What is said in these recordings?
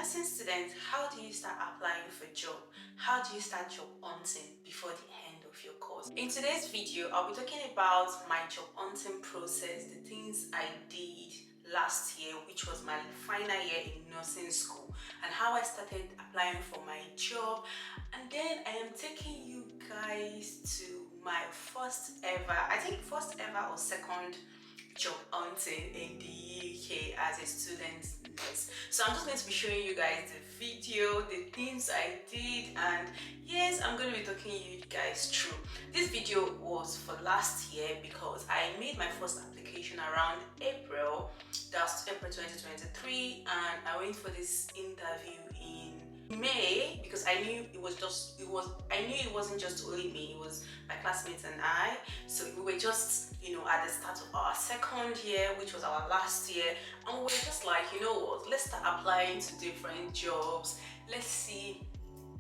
nursing student, how do you start applying for a job? How do you start job hunting before the end of your course? In today's video, I'll be talking about my job hunting process, the things I did last year, which was my final year in nursing school, and how I started applying for my job. And then I am taking you guys to my first ever, I think first ever or second job hunting in the UK as a student nurse. So I'm just going to be showing you guys the video, the things I did, and yes, I'm going to be talking you guys through. This video was for last year because I made my first application around April, that's April 2023, and I went for this interview in May because I knew it wasn't just only me, it was my classmates and I. So we were just, at the start of our second year, which was our last year, and we were just like, you know what, let's start applying to different jobs. Let's see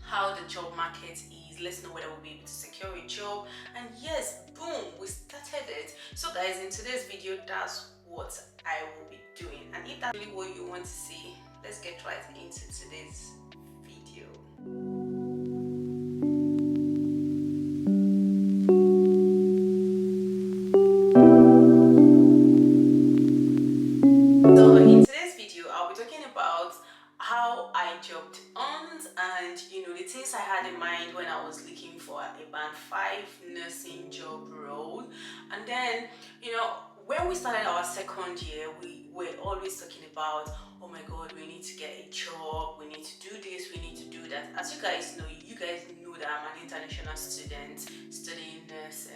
how the job market is. Let's know whether we'll be able to secure a job. And yes, boom, we started it. So guys, in today's video, that's what I will be doing. And if that's really what you want to see, let's get right into today's video. So in today's video, I'll be talking about how I jobbed on and the things I had in mind when I was looking for a band 5 nursing job role. And then when we started our second year, we were always talking about, oh my god, we need to get a job, we need to do this, we need to do that. As you guys know that I'm an international student studying nursing,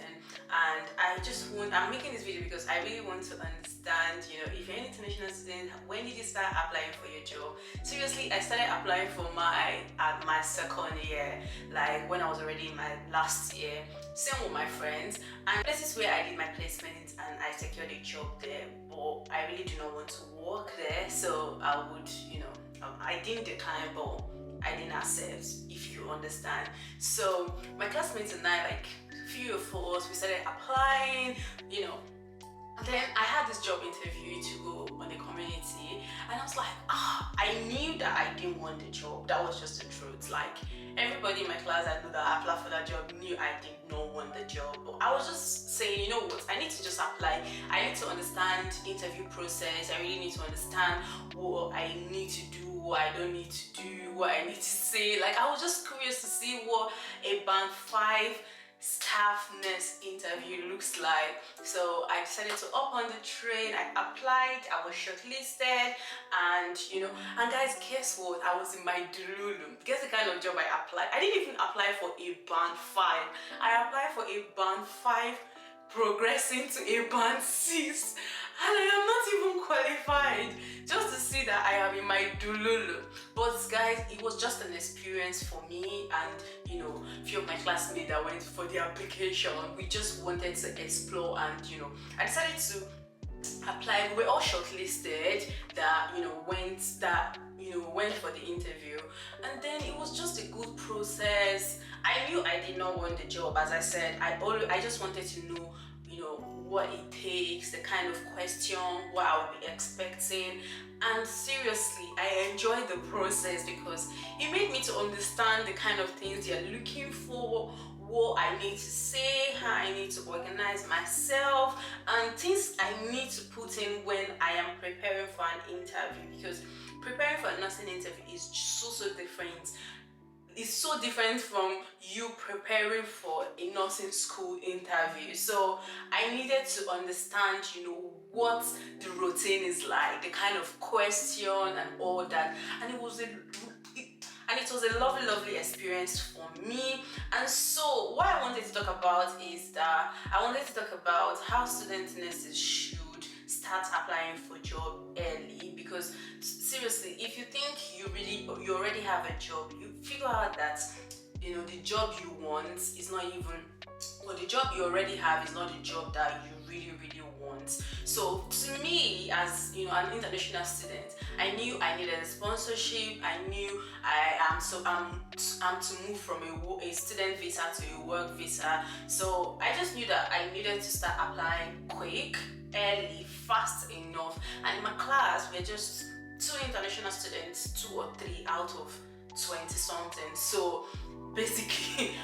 and I'm making this video because I really want to understand, if you're an international student, when did you start applying for your job? Seriously, I started applying for my second year, like when I was already in my last year. Same with my friends, and this is where I did my placement and I secured a job there, but I really do not want to work there, so I would, I didn't decline, but I didn't accept, if you understand. So my classmates and I, like few of us, we started applying, and then I had this job interview to go on the community, and I was like, I knew that I didn't want the job. That was just the truth. Like everybody in my class that knew that I applied for that job knew I did not want the job. But I was just saying, you know what, I need to just apply. I need to understand the interview process. I really need to understand what I need to do, what I don't need to do, what I need to say. Like I was just curious to see what a band 5 staff nurse interview looks like. So I decided to hop on the train. I applied, I was shortlisted, and guys, guess what, I was in my delulu. Guess the kind of job I applied. I didn't even apply for a band 5. I applied for a band 5 progressing to a band 6, and I am not even qualified, just to see that I am in my dululu. But guys, it was just an experience for me and few of my classmates that went for the application. We just wanted to explore, and I decided to apply. We were all shortlisted that went for the interview, and then it was just a good process. I knew I did not want the job. As I said, I just wanted to know what it takes, the kind of question, what I would be expecting. And seriously, I enjoyed the process because it made me to understand the kind of things you're looking for, what I need to say, how I need to organize myself, and things I need to put in when I am preparing for an interview, because preparing for a nursing interview is so different. It's so different from you preparing for a nursing school interview. So I needed to understand, what the routine is like, the kind of question and all that. And it was a lovely experience for me. And so what I wanted to talk about is that I wanted to talk about how student nurses should start applying for job early, because seriously, if you think you already have a job, you figure out that the job you want is not even, or the job you already have is not the job that you really want. So to me, as an international student, I knew I needed a sponsorship. I knew I'm to move from a student visa to a work visa. So I just knew that I needed to start applying quick, early, fast enough. And in my class, we're just two international students, 2 or 3 out of 20 something. So basically,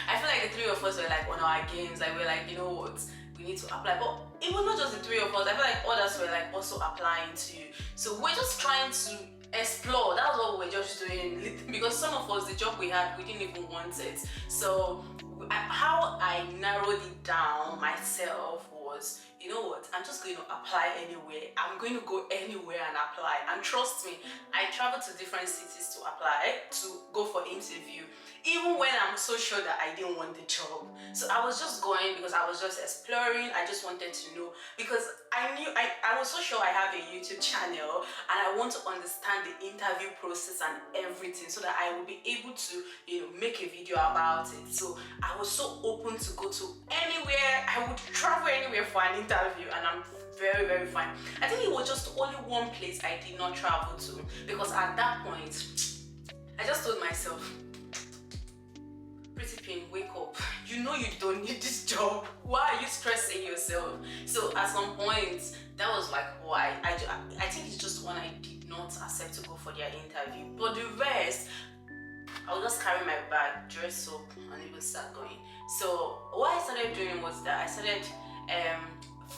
I feel like the three of us were like on our games. Like we're like, you know what, we need to apply. But it was not just the three of us. I feel like others were like also applying too. So we're just trying to explore. That's what we're just doing. Because some of us, the job we had, we didn't even want it. So how I narrowed it down myself was, you know what, I'm just going to apply anywhere. I'm going to go anywhere and apply. And trust me, I traveled to different cities to apply, to go for interview, even when I'm so sure that I didn't want the job. So I was just going because I was just exploring. I just wanted to know, because I knew I was so sure I have a YouTube channel and I want to understand the interview process and everything so that I will be able to, you know, make a video about it. So I was so open to go to anywhere. I would travel anywhere for an interview, and I'm very, very fine. I think it was just only one place I did not travel to, because at that point I just told myself, Pretty Pin, wake up. You know you don't need this job. Why are you stressing yourself? So at some point, that was like why. I think it's just one I did not accept to go for their interview. But the rest, I would just carry my bag, dress up, and even start going. So what I started doing was that I started,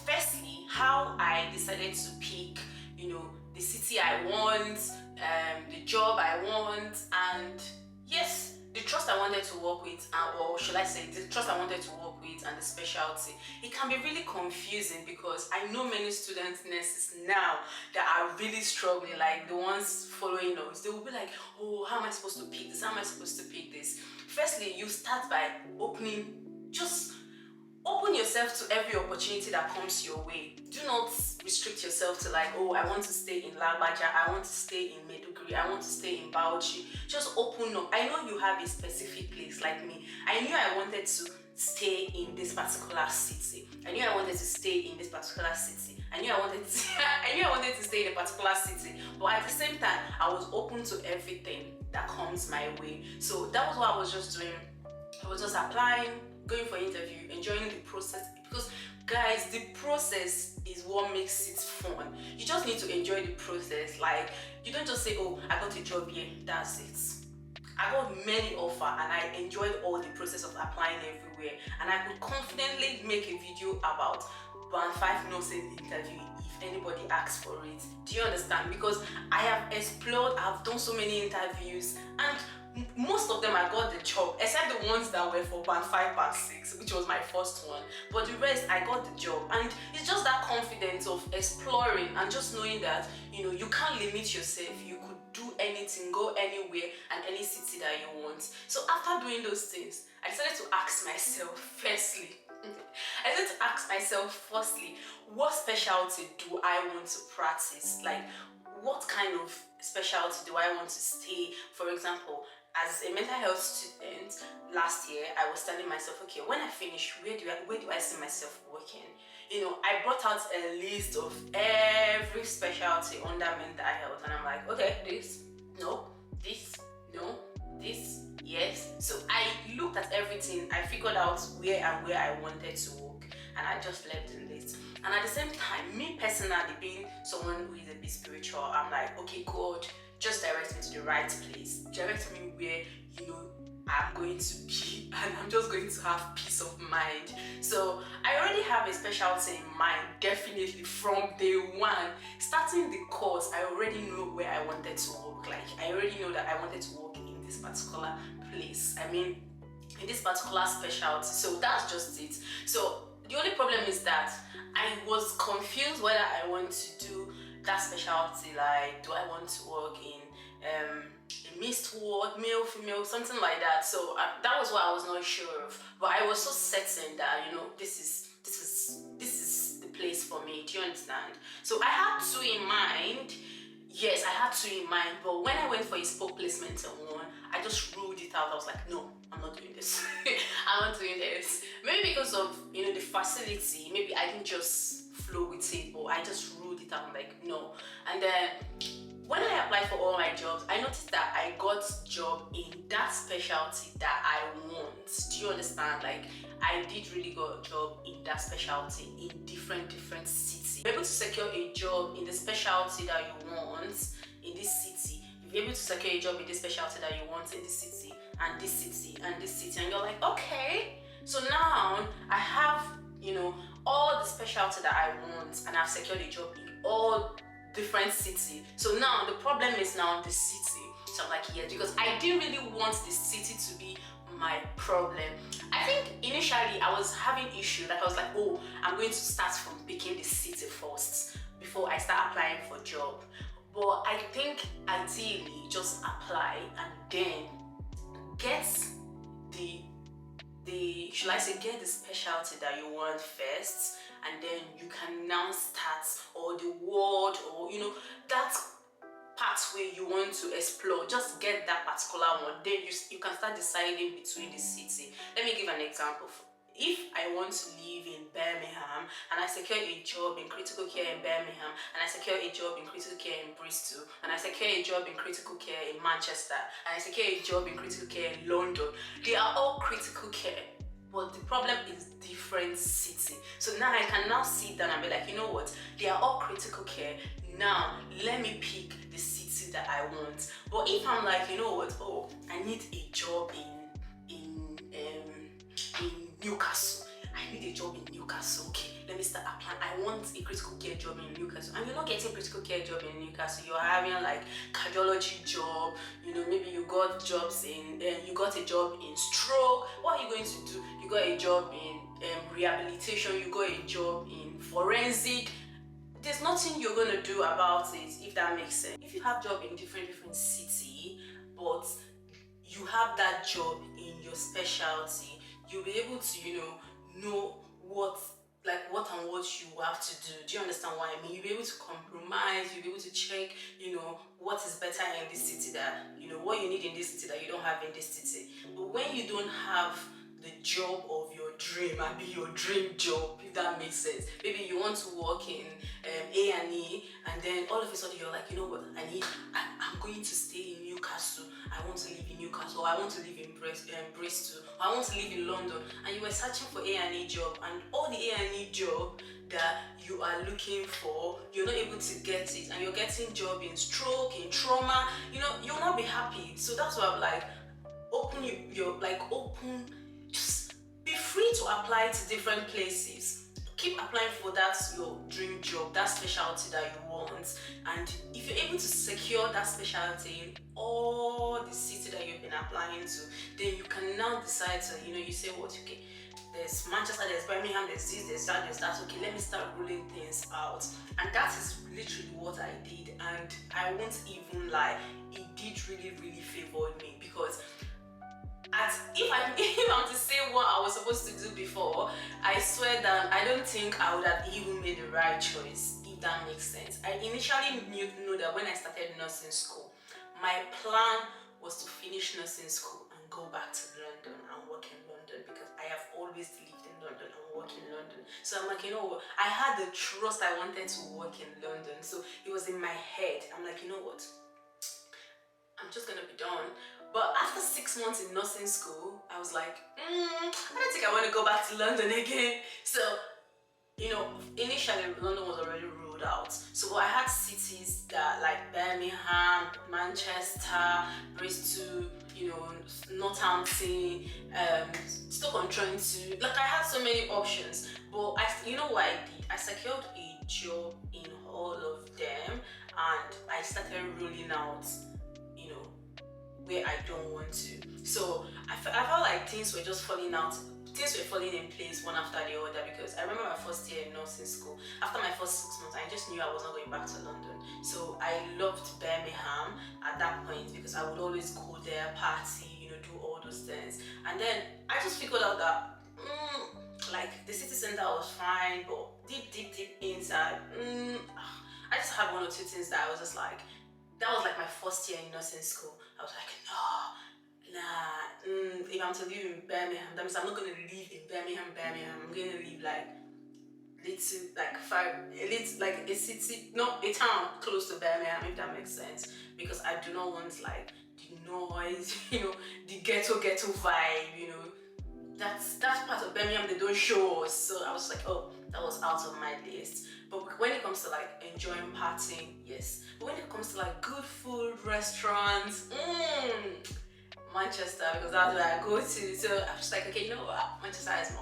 firstly, how I decided to pick, you know, the city I want, the job I want, and yes, the trust I wanted to work with, or should I say, the trust I wanted to work with and the specialty. It can be really confusing because I know many student nurses now that are really struggling, like the ones following us. They will be like, oh, how am I supposed to pick this? How am I supposed to pick this? Firstly, you start by just open yourself to every opportunity that comes your way. Do not restrict yourself to like, oh, I want to stay in Lagbaja, I want to stay in Maiduguri, I want to stay in Bauchi. Just open up. I know you have a specific place like me. I knew I wanted to stay in this particular city. I knew I wanted to stay in this particular city. I knew I wanted to stay in a particular city. But at the same time, I was open to everything that comes my way. So that was what I was just doing. I was just applying, going for interview, enjoying the process, because guys, the process is what makes it fun. You just need to enjoy the process. Like, you don't just say, oh, I got a job here, that's it. I got many offers and I enjoyed all the process of applying everywhere, and I could confidently make a video about Band 5 nursing interview if anybody asks for it. Do you understand? Because I have explored, I've done so many interviews, and most of them I got the job, except the ones that were for Band 5, Band 6, which was my first one. But the rest, I got the job. And it's just that confidence of exploring and just knowing that, you know, you can't limit yourself. You could do anything, go anywhere and any city that you want. So after doing those things, I decided to ask myself, firstly, what specialty do I want to practice? Like, what kind of specialty do I want to stay? For example, as a mental health student last year, I was telling myself, okay, when I finish, where do I see myself working? You know, I brought out a list of every specialty under mental health, and I'm like, okay, this, no, this, no, this, yes. So I looked at everything, I figured out where I wanted to work, and I just left the list. And at the same time, me personally, being someone who is a bit spiritual, I'm like, okay, God, just direct me to the right place. Direct me where, you know, I'm going to be, and I'm just going to have peace of mind. So I already have a specialty in mind, definitely from day one. Starting the course, I already know where I wanted to work. Like, I already know that I wanted to work in this particular place. I mean, in this particular specialty. So that's just it. So the only problem is that I was confused whether I want to do that specialty. Like, do I want to work in a mixed ward, male, female, something like that? So that was what I was not sure of. But I was so certain that, you know, this is the place for me. Do you understand? So I had two in mind. Yes, I had two in mind. But when I went for a spoke placement on one, I just ruled it out. I was like, no, I'm not doing this. I'm not doing this. Maybe because of, you know, the facility. Maybe I didn't just flow with it, but I just ruled it out. I'm like, no. And then When I applied for all my jobs, I noticed that I got job in that specialty that I want. Do you understand? Like, I did really got a job in that specialty in different cities. You're able to secure a job in the specialty that you want in this city. You're able to secure a job in this specialty that you want in this city, and this city, and this city, and you're like, okay. So now I have, all the specialty that I want, and I've secured a job in all different city. So now the problem is now the city. So I'm like, yeah, because I didn't really want the city to be my problem. I think initially I was having issue, like I was like, oh, I'm going to start from picking the city first before I start applying for job. But I think ideally just apply and then get the should I say get the specialty that you want first, and then you can now start, or the word, or that pathway you want to explore. Just get that particular one, then you can start deciding between the city. Let me give an example. If I want to live in Birmingham and I secure a job in critical care in Birmingham, and I secure a job in critical care in Bristol, and I secure a job in critical care in Manchester, and I secure a job in critical care in London, they are all critical care, but the problem is different city. So now I can now sit down and be like, you know what, they are all critical care. Now let me pick the city that I want. But if I'm like, you know what, oh, I need a job in Newcastle. I need a job in Newcastle. Okay, let me start applying. I want a critical care job in Newcastle. And you're not getting critical care job in Newcastle. You're having like cardiology job. Maybe you got jobs in. You got a job in stroke. What are you going to do? You got a job in rehabilitation. You got a job in forensic. There's nothing you're gonna do about it, if that makes sense. If you have job in different city, but you have that job in your specialty, you'll be able to know what and what you have to do. Do you understand what I mean? You'll be able to compromise, you'll be able to check what is better in this city, that what you need in this city that you don't have in this city. But when you don't have the job of your dream, and be your dream job, if that makes sense. Maybe you want to work in A&E, and then all of a sudden you're like, you know what, I'm going to stay in Newcastle. I want to live in Newcastle, or I want to live in Bristol, or I want to live in London, and you were searching for A&E job, and all the A&E job that you are looking for, you're not able to get it, and you're getting job in stroke, in trauma, you'll not be happy. So that's why I'm like, just be free to apply to different places. Keep applying for that your dream job, that specialty that you want. And if you're able to secure that specialty in all the city that you've been applying to, then you can now decide to, you say what, okay, there's Manchester, there's Birmingham, there's this, there's that, there's that. Okay, let me start ruling things out. And that is literally what I did. And I won't even lie, it did really favor me, because if I'm to say what I was supposed to do before, I swear that I don't think I would have even made the right choice, if that makes sense. I initially knew that when I started nursing school, my plan was to finish nursing school and go back to London and work in London, because I have always lived in London and worked in London. So I'm like, I had the trust I wanted to work in London. So it was in my head. I'm like, you know what? I'm just gonna be done. But after 6 months in nursing school, I was like, I don't think I want to go back to London again. So, initially London was already ruled out. So I had cities that like Birmingham, Manchester, Bristol, Northampton, Stoke-on-Trent. Like, I had so many options. But you know what I did? I secured a job in all of them, and I started rolling out where I don't want to. So I felt like things were just falling out. Things were falling in place one after the other, because I remember my first year in nursing school. After my first 6 months, I just knew I was not going back to London. So I loved Birmingham at that point, because I would always go there, party, do all those things. And then I just figured out that like the city center was fine, but deep inside, I just had one or two things that I was just like, that was like my first year in nursing school. I was like, if I'm to live in Birmingham, that means I'm not going to live in Birmingham. I'm going to live like little like five, a little like a city, no, a town close to Birmingham, if that makes sense. Because I do not want like the noise, the ghetto vibe, that's part of Birmingham they don't show us. So I was like, oh, that was out of my list. But when it comes to like enjoying partying, yes. But when it comes to like good food, restaurants, Manchester, because that's where I go to. So I was like, okay, you know what? Manchester is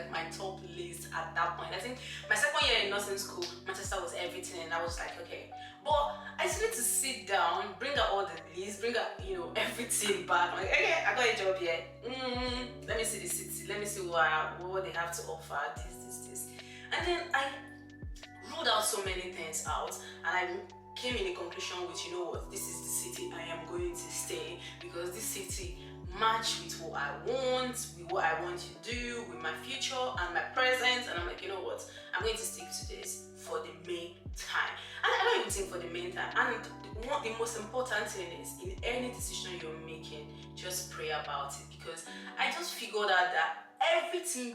my top list at that point. I think my second year in nursing school, Manchester was everything, and I was like, okay. But I just need to sit down, bring out all the lists, bring out everything back. I'm like, okay, I got a job here. Let me see the city. Let me see what they have to offer. This, and then I ruled out so many things out, and I came in a conclusion with, what, this is the city I am going to stay, because this city match with what I want, with what I want to do, with my future and my present. And I'm like, you know what, I'm going to stick to this for the main time. And I don't even think for the main time. And the most important thing is, in any decision you're making, just pray about it, because I just figured out that everything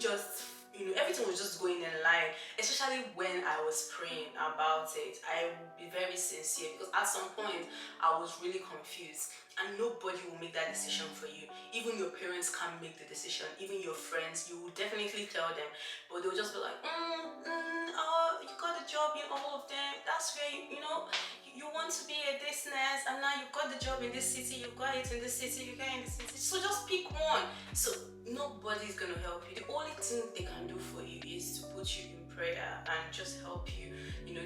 was just going in line, especially when I was praying about it. I will be very sincere, because at some point I was really confused, and nobody will make that decision for you. Even your parents can't make the decision, even your friends. You will definitely tell them, but they'll just be like, you got a job in all of them, that's where you want to be a business, and now you've got the job in this city, you've got it in this city, you got it in this city, so just pick one. So nobody's gonna help you. The only thing they can do for you is to put you in prayer and just help you,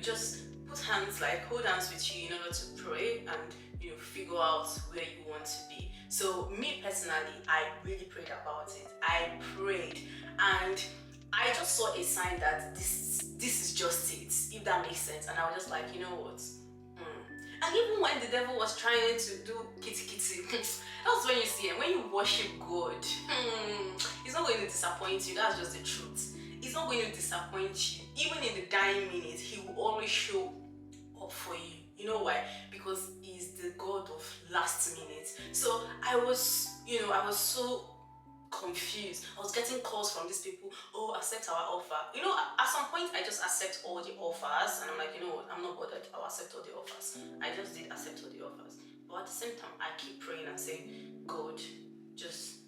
just hold hands with you in order to pray and figure out where you want to be. So me personally, I really prayed about it. I prayed, and I just saw a sign that this is just it, if that makes sense. And I was just like, you know what? And even when the devil was trying to do kitty, that's when you see it. When you worship God, he's not going to disappoint you. That's just the truth. He's not going to disappoint you. Even in the dying minute, he will always show up for you. You know why? Because he's the God of last minute. So I was so confused. I was getting calls from these people, oh, accept our offer. At some point I just accept all the offers, and I'm like, you know what, I'm not bothered, I'll accept all the offers. I just did accept all the offers. But at the same time, I keep praying and saying, God, just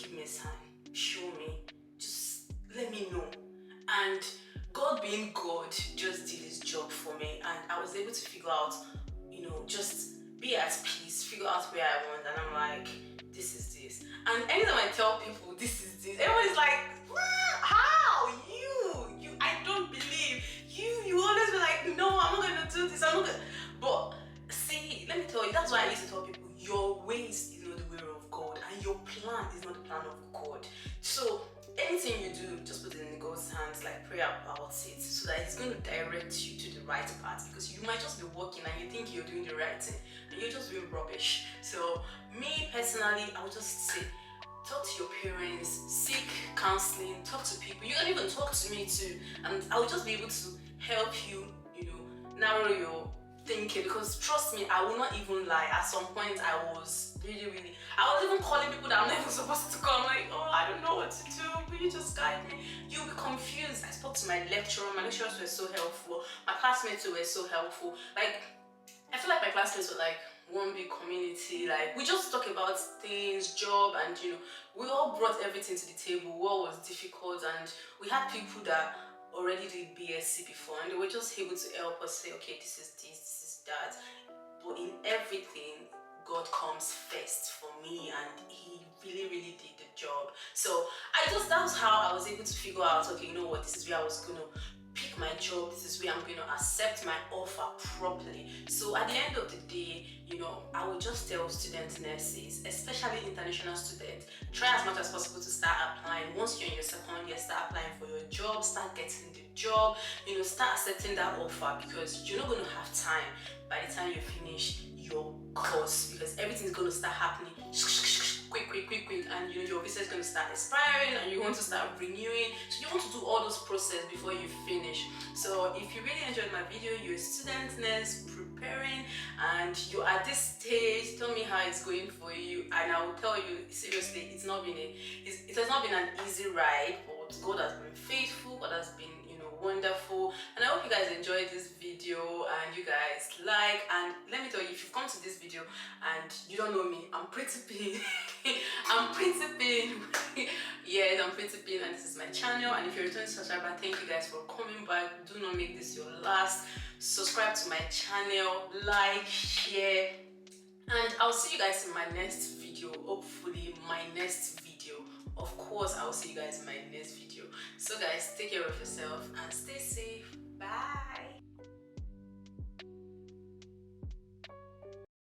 give me a sign, show me, just let me know. And God being God just did his job for me, and I was able to figure out, just be at peace, figure out where I want, and I'm like, this is this. And anytime I tell people this is this, everybody's like, how? You I don't believe you always be like, no, I'm not gonna do this, I'm not gonna. But see, let me tell you, that's why I used to tell people, your ways is not the way of God, and your plan is not the plan of God. So anything you do, just put it in God's hands, like pray about it, so that he's going to direct you to the right path. Because you might just be walking and you think you're doing the right thing, and you're just doing rubbish. So me personally, I would just say, talk to your parents, seek counseling, talk to people. You can even talk to me too, and I will just be able to help you, narrow your thinking. Because trust me, I will not even lie, at some point I was really, I was even calling people that I'm not even supposed to call. I'm like, oh, I don't know what to do, will you just guide me? You'll be confused. I spoke to my lecturers were so helpful, my classmates were so helpful. Like, I feel like my classmates were like one big community. Like, we just talk about things, job, and we all brought everything to the table. What was difficult, and we had people that already did BSc before, and they were just able to help us say, okay, this is this is that. But in everything, God comes first for me, and he really did the job. So that's how I was able to figure out, okay, you know what, this is where I was gonna pick my job, this is where I'm gonna accept my offer properly. So at the end of the day, I would just tell student nurses, especially international students, try as much as possible to start applying. Once you're in your second year, start applying for your job, start getting the job, start accepting that offer, because you're not going to have time by the time you finish your course, because everything's going to start happening quick, and your visa is going to start expiring, and you want to start renewing. So you want to do all those processes before you finish. So if you really enjoyed my video, you're a student nurse preparing, and you're at this stage, tell me how it's going for you, and I will tell you, seriously, it has not been an easy ride, but God has been faithful, God has been, wonderful. And I hope you guys enjoyed this video and you guys like. And let me tell you, if you've come to this video and you don't know me, I'm Pretty Pin. I'm Pretty Pin. Yes, I'm Pretty Pin, and this is my channel. And if you're a returning subscriber, thank you guys for coming back. Do not make this your last. Subscribe to my channel, like, share, and I'll see you guys in my next video. Hopefully my next video. Of course, I'll see you guys in my next video. So guys, take care of yourself and stay safe. Bye.